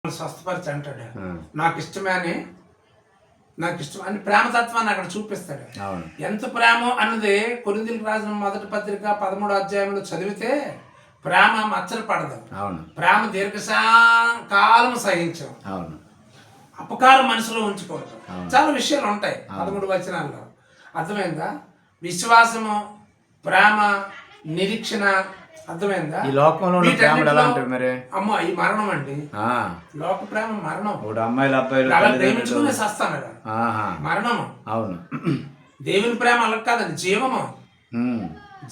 స్వస్థపరిచి అంటాడు నాకు ఇష్టమే అని, నాకు ఇష్టం అని ప్రేమతత్వాన్ని అక్కడ చూపిస్తాడు. ఎంత ప్రేమ అన్నది కొరింథీయులకు రాసిన మొదటి పత్రిక 13వ అధ్యాయంలో చదివితే ప్రేమ మచ్చలు పడదు, ప్రేమ దీర్ఘకాలం సహించం, అపకారం మనసులో ఉంచుకోవద్దు. చాలా విషయాలు ఉంటాయి 13 వచనాల్లో. అర్థమైందా? విశ్వాసము, ప్రేమ, నిరీక్షణ. అర్థమైందా? ఈ లోకంలో మరి అమ్మో ఈ మరణం అండి. లోక ప్రేమ మరణం. అమ్మాయిలు అబ్బాయిలు అలా ప్రేమించుకునే సస్తాను మరణము. అవును. దేవుని ప్రేమ అలా కాదండి, జీవము.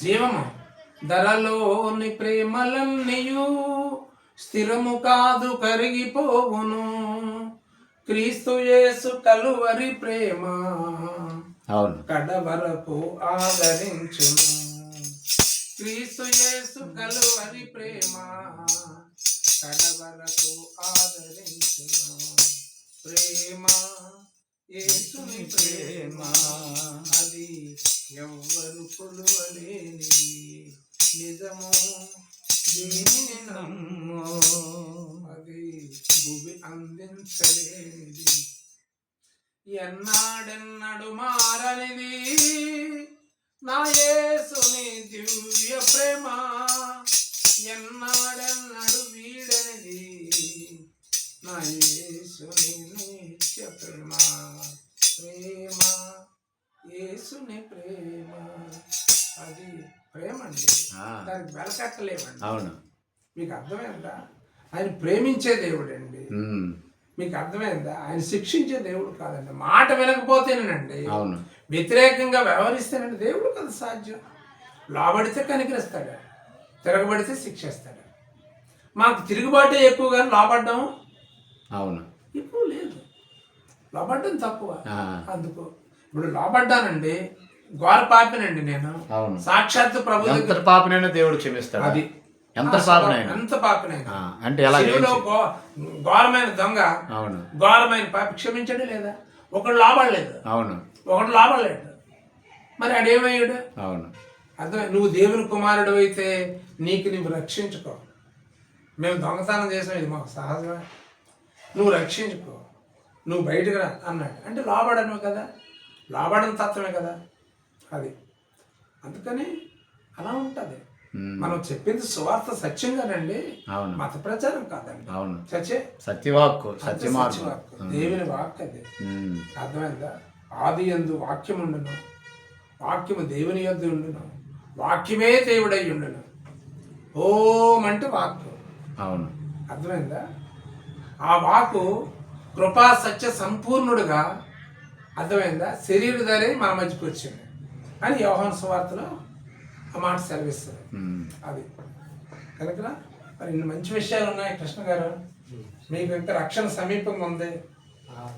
జీవము. ధరలోని ప్రేమలన్నీయు స్థిరము కాదు, కరిగిపోవును. క్రీస్తు యేసు కలువరి ప్రేమ కడవరకు ఆదరించును. క్రీస్తు యేసు కలువరి ప్రేమ కడవరకు ఆదరించును. ప్రేమ యేసుని ప్రేమ అది ఎవ్వరు కొలువలేని నిజము. దీనిని నమ్ము, అది భూమి అందించలేనిది. ఎన్నాడెన్నడు మారనిది నా యేసుని దివ్య ప్రేమ. ఎన్నాడెన్నడు వీడనిది నా యేసుని నిత్య ప్రేమ. ప్రేమ యేసుని ప్రేమ అది ప్రేమ అండి, దానికి వెలకట్టలేమండి. అవును. మీకు అర్థమైందా? ఆయన ప్రేమించే దేవుడు అండి. మీకు అర్థమైందా? ఆయన శిక్షించే దేవుడు కాదండి. మాట వినకపోతేనండి, వ్యతిరేకంగా వ్యవహరిస్తేనండి దేవుడు కదా సాధ్యం. లోబడితే కనికరిస్తాడు, తిరగబడితే శిక్షిస్తాడు. మాకు తిరుగుబాటే ఎక్కువగా, లోబడ్డం ఎక్కువ లేదు. లోబడ్డం తక్కువ. అందుకు ఇప్పుడు లోబడ్డానండి, ఘోర పాపినండి నేను. సాక్షాత్తు ప్రభు ఎంత పాపినైనా దేవుడు క్షమిస్తాడు. అది ఎంత పాపినైనా, ఎంత పాపినైనా. అంటే ఎలా ఘోరమైన దొంగ, ఘోరమైన పాపి క్షమించడే లేదా? ఒకడు లోబడలేదు, ఒకడు లోబడలేడు. మరి అడేమయ్యాడు? అర్థం. నువ్వు దేవుని కుమారుడు అయితే నీకు నువ్వు రక్షించుకో. మేము దొంగతనం చేసాం, ఇది మాకు సహజమే. నువ్వు రక్షించుకో, నువ్వు బయటకు రా అన్నాడు. అంటే లోబడను కదా, లోబడని తత్వమే కదా అది. అందుకని అలా ఉంటుంది. మనం చెప్పింది సువార్త సత్యంగానండి, మత ప్రచారం కాదండి. సత్యవాక్కు, దేవుని వాక్ అది. అర్థమైందా? ఆది యందు వాక్యం ఉండును, వాక్యము దేవుని యొద్ద ఉండును, వాక్యమే దేవుడై ఉండును. ఓం అంటే వాక్కు. అర్థమైందా? ఆ వాక్కు కృపా సత్య సంపూర్ణుడుగా, అర్థమైందా, శరీరధారి మన మధ్యకి వచ్చింది అని యోహాను సువార్తలో ఆ మాట సెలవిస్తుంది. అది కనుక మరి ఇన్ని మంచి విషయాలు ఉన్నాయి కృష్ణ గారు. మీకు ఇంకా రక్షణ సమీపంగా ఉంది.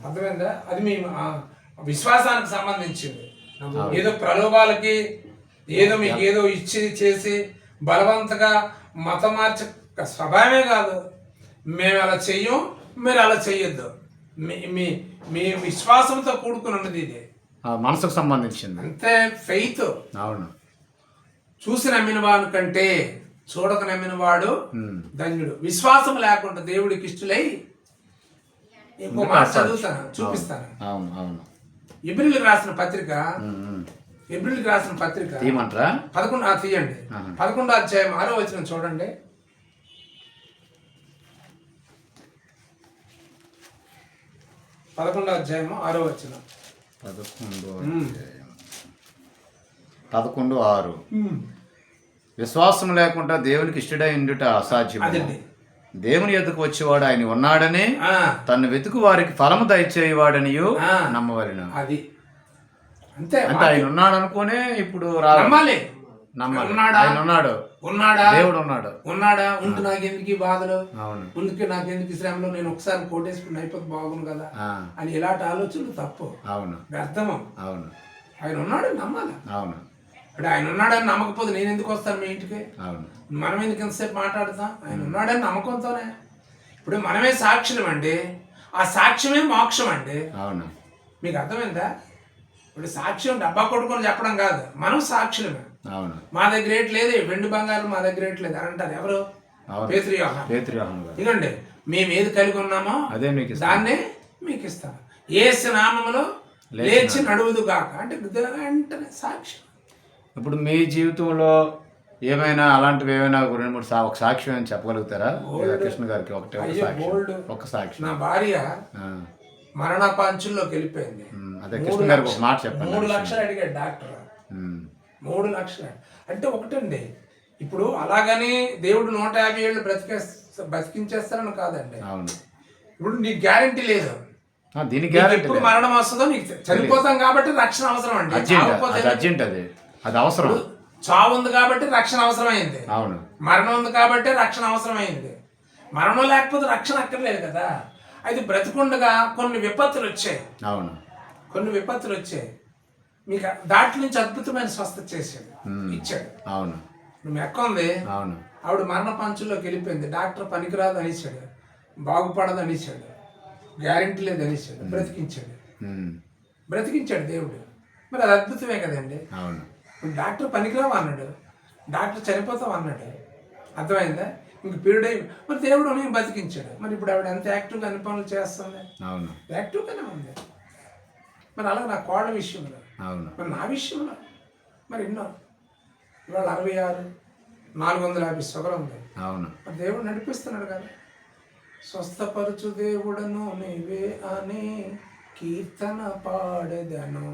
అర్థమైందా? అది మీ విశ్వాసానికి సంబంధించింది. ఏదో ప్రలోభాలకి, ఏదో మీకు ఏదో ఇచ్చి చేసి బలవంతగా మతం మార్చే స్వభావమే కాదు. మేము అలా చెయ్యం, మీరు అలా చెయ్యొద్దు. మీ మీ విశ్వాసంతో కూడుకుని ఉన్నది ఇది, మనసుకు సంబంధించింది. అంతే. ఫెయిత్. చూసి నమ్మిన వాడు కంటే చూడక నమ్మిన వాడు ధన్యుడు. విశ్వాసం లేకుండా దేవుడికి ఇష్టలై, ఇంకో మాట చదువుతాను, చూపిస్తాను. ఎబ్రిల్కి రాసిన పత్రిక, ఎబ్రిల్కి రాసిన పత్రిక 11 తీయండి. 11వ అధ్యాయం 6వ వచనం చూడండి. 11వ అధ్యాయం 6వ వచనం. 11:6 విశ్వాసం లేకుండా దేవునికి ఇష్టడై ఉండుట అసాధ్యం. దేవుని ఎదుకు వచ్చేవాడు ఆయన ఉన్నాడని, తను వెతుకు వారికి ఫలము దయచేవాడని నమ్మవలెను. అది అంతే. అంటే ఆయన ఉన్నాడు అనుకునే ఇప్పుడు నమ్మాలి. ఉన్నాడా? దేవుడు ఉన్నాడా? ఉంటే నాకెందుకు బాధలు, ముందుకే నాకెందుకు శ్రమలో, నేను ఒకసారి కోటేసుకుని అయిపోతే బాగుంది కదా అని ఇలాంటి ఆలోచనలు తప్పు, వ్యర్థము. ఆయన ఉన్నాడు నమ్మాలి. ఇప్పుడు ఆయన ఉన్నాడని నమ్మకపోతే నేను ఎందుకు వస్తాను మీ ఇంటికి? మనం ఎందుకు ఎంతసేపు మాట్లాడతాం? ఆయన ఉన్నాడని నమ్మకంతోనే. ఇప్పుడు మనమే సాక్షులం అండి, ఆ సాక్ష్యమే మోక్షం అండి. మీకు అర్థమైందా? ఇప్పుడు సాక్ష్యం డబ్బా కొట్టుకొని చెప్పడం కాదు, మనం సాక్షులమే. మా దగ్గర రేట్ లేదు, వెండి బంగారం మా దగ్గర రేట్ లేదు అని అంటారు ఎవరు? పేతురు యోహాను. ఇదండి మేము ఏది కలిగి ఉన్నామో అదే మీకు దాన్నే మీకు ఇస్తాను. యేసు నామములో లేచి నడువుదు గాక అంటే వెంటనే సాక్ష్యం. ఇప్పుడు మీ జీవితంలో ఏమైనా అలాంటివి ఏమైనా ఒక 2-3 ఒక సాక్ష్యం అని చెప్పగలుగుతారా కృష్ణ గారికి? ఒక సాక్ష్యం. నా భార్య మరణ పంచుల్లోకి వెళ్ళిపోయింది. అదే కృష్ణ గారికి ఒక మాట చెప్పండి. 3 లక్షలు అడిగాడు డాక్టర్. 3 లక్షలు అంటే ఒకటండి, ఇప్పుడు అలాగని దేవుడు 150 ఏళ్ళు బతికించేస్తారని కాదండి. అవును. ఇప్పుడు నీకు గ్యారంటీ లేదు, దీనికి ఎప్పుడు మరణం వస్తుందో నీకు చనిపోతాం కాబట్టి రక్షణ అవసరం అండి. అది అవసరం. చావు ఉంది కాబట్టి రక్షణ అవసరమైంది. అవును. మరణం ఉంది కాబట్టి రక్షణ అవసరమైంది. మరణం లేకపోతే రక్షణ అక్కర్లేదు కదా. అయితే బ్రతికుండగా కొన్ని విపత్తులు వచ్చాయి. అవును. కొన్ని విపత్తులు వచ్చాయి, మీకు దాంట్లో నుంచి అద్భుతమైన స్వస్థత చేసాడు, ఇచ్చాడు. అవును. నువ్వు ఎక్క ఉంది. అవును. ఆవిడ మరణ పంచుల్లోకి వెళ్ళిపోయింది. డాక్టర్ పనికిరాదు అనేసాడు, బాగుపడదు అనేసాడు, గ్యారెంటీ లేదు అనేసాడు. బ్రతికించాడు దేవుడు. మరి అది అద్భుతమే కదండి. అవును. డాక్టర్ పనికిరావు అన్నాడు, డాక్టర్ చనిపోతావు అన్నాడు. అర్థమైందా? ఇంక పీరియడ్ అయి మరి దేవుడు నేను బతికించాడు. మరి ఇప్పుడు ఆవిడ ఎంత యాక్టివ్గా అన్ని పనులు చేస్తుంది. అవును. యాక్టివ్గానే ఉంది. మరి అలాగే నా కోళ్ళ విషయంలో, అవును, మరి నా విషయంలో మరి ఎన్నో. ఇవాళ 66 450 షుగర్ ఉంది. అవును. మరి దేవుడు నడిపిస్తున్నాడు కదా. స్వస్థపరచు దేవుడను నీవే అని కీర్తన పాడెదను,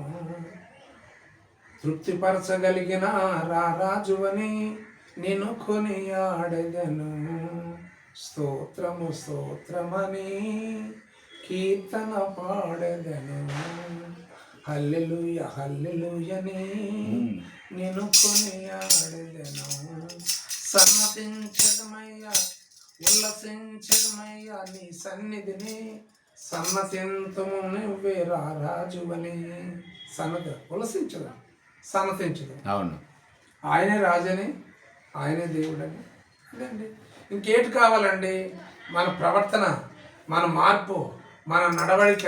తృప్తిపరచగలిగిన రారాజువని నిన్ను కొనియాడెదను, స్తోత్రము స్తోత్రమని కీర్తన పాడెదను, హల్లెలూయా హల్లెలూయని నిన్ను కొనియాడెదను, సన్నతించడమయ్యా ఉల్లసించడమయ్యా నీ సన్నిధిని, సన్నతింతము నువ్వే రాజువని. సన్నతి ఉల్లసించడం, సన్నతించడం. అవును. ఆయనే రాజని, ఆయనే దేవుడని. అదండి. ఇంకేటి కావాలండి? మన ప్రవర్తన, మన మార్పు, మన నడవడిక,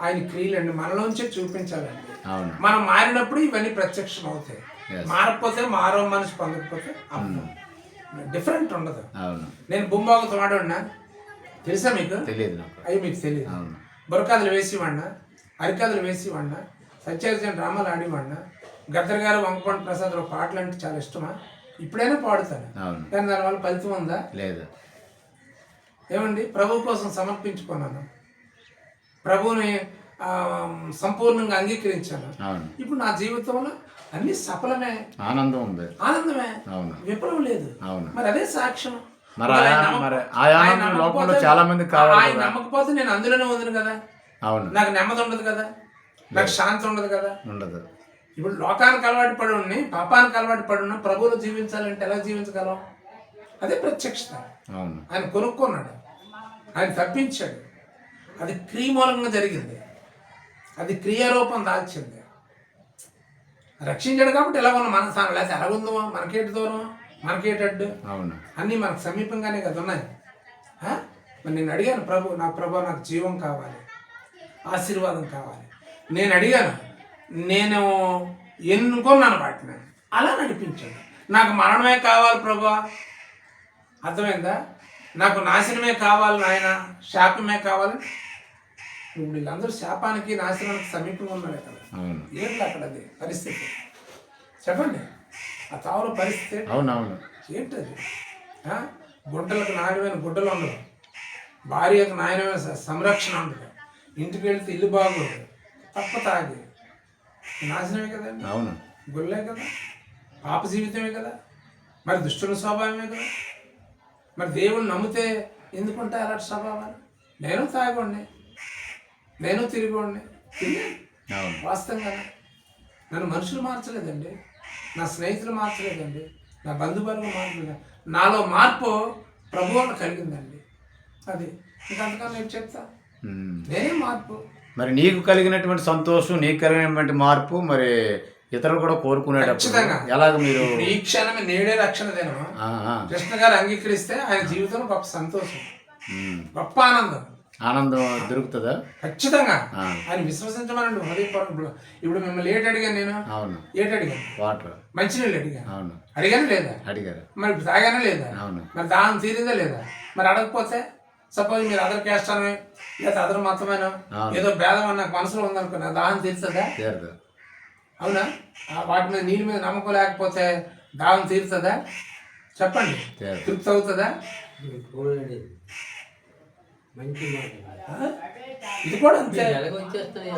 ఆయన క్రియలండి మనలోంచే చూపించాలండి. మనం మారినప్పుడు ఇవన్నీ ప్రత్యక్షం అవుతాయి. మారకపోతే, మారో మనిషి పొందకపోతే డిఫరెంట్ ఉండదు. నేను బొంబాగుతో వాడున్నా, తెలుసా మీకు? తెలియదు. అవి మీకు తెలియదు. బుర్రకాదులు వేసివాడినా, అరికాదులు వేసివాడినా, సత్యహరిచంద్ర డ్రామాలు ఆడివాడినా, గద్దర్ గారు వంకపండి ప్రసాద్ పాటలు అంటే చాలా ఇష్టమా? ఇప్పుడైనా పాడుతాను, కానీ దానివల్ల ఫలితం ఉందా? లేదు. ఏమండి? ప్రభు కోసం సమర్పించుకున్నాను, ప్రభువుని సంపూర్ణంగా అంగీకరించాను. ఇప్పుడు నా జీవితంలో అన్ని సఫలమే, ఆనందం ఉంది, ఆనందమే, విఫలం లేదు. మరి అదే సాక్ష్యం. ఆయన నమ్మకపోతే నేను అందులోనే ఉంది కదా, నాకు నెమ్మది ఉండదు కదా, నాకు శాంతి ఉండదు కదా. ఉండదు. ఇప్పుడు లోకానికి అలవాటు పడి ఉండి, పాపానికి అలవాటు పడి ఉన్నా, ప్రభువులో జీవించాలంటే ఎలా జీవించగలం? అదే ప్రత్యక్షత. ఆయన కొనుక్కున్నాడు, ఆయన తప్పించాడు. అది క్రియమూలంగా జరిగింది, అది క్రియారూపం దాల్చింది. రక్షించాడు కాబట్టి ఎలా ఉన్నా మన స్థానం, లేకపోతే ఎలా ఉందో మనకేటి దూరం, మనకేటడ్డు, అన్నీ మనకు సమీపంగానే కదా ఉన్నాయి. మరి నేను అడిగాను, ప్రభు నాకు జీవం కావాలి, ఆశీర్వాదం కావాలి. నేను అడిగాను, నేను ఎన్నుకున్నాను వాటిని, అలా నడిపించాను. నాకు మరణమే కావాలి ప్రభా, అర్థమైందా? నాకు నాశనమే కావాలి నాయన, శాపమే కావాలి. ఇప్పుడు వీళ్ళందరూ శాపానికి నాశనానికి సమీపంగా ఉన్నారు కదా. ఏంటి అక్కడ అది పరిస్థితి చెప్పండి? ఆ తావుల పరిస్థితి ఏంటది? గుంటలకు నాయనమైన గుడ్డలు ఉండవు, భార్యకు నాయనమైన సంరక్షణ ఉండదు, ఇంటికి వెళ్తే ఇల్లు బాగోదు, తప్ప తాగి నాశనమే కదండి. అవును, గుళ్ళే కదా, పాప జీవితమే కదా, మరి దుష్టుల స్వభావమే కదా. మరి దేవుడు నమ్మితే ఎందుకుంటాయి అలాంటి స్వభావాలు? నేను తాగండి, నేను తిరిగోండి, వాస్తవంగా నన్ను మనుషులు మార్చలేదండి, నా స్నేహితులు మార్చలేదండి, నా బంధువర్గం మార్చలేదు. నాలో మార్పు ప్రభువును కలిగిందండి. అది ఇంకంతకన్నా నేను చెప్తా, నేనే మార్పు. మరి నీకు కలిగినటువంటి సంతోషం, నీకు కలిగినటువంటి మార్పు మరి ఇతరులు కూడా కోరుకునేటప్పుడు ఎలాగ మీరు ఈ క్షణమే నేడే రక్షణ దినం కృష్ణ గారు అంగీకరిస్తే ఆయన జీవితంలో గొప్ప సంతోషం, గొప్ప ఆనందం దొరుకుతుందా? ఖచ్చితంగా. ఆయన విశ్వసించమనండి హృదయపూర్వకంగా. ఇప్పుడు మిమ్మల్ని ఏటి అడిగాను నేను? అవును. ఏటి అడిగాను? వాటర్, మంచినీళ్ళు అడిగాను. అవును. అడిగాను లేదా? అడిగారు. మరి తాగానే లేదా? అవును. మరి దాహం తీరిందా లేదా? మరి అడగకపోతే సపోజ్ మీరు అదర్ క్యాస్ట్ అని లేదా అదర్ మతమేనో ఏదో భేదం అని నాకు మనసులో ఉందనుకో నా దాహం తీరుతుందా? అవునా? వాటి మీద నీళ్ళ మీద నమ్మకం లేకపోతే దాహం తీరుతుందా? చెప్పండి, తృప్తి అవుతుందా? మంచి ఇది కూడా అంతే. ఎలాగొచ్చేస్తాయి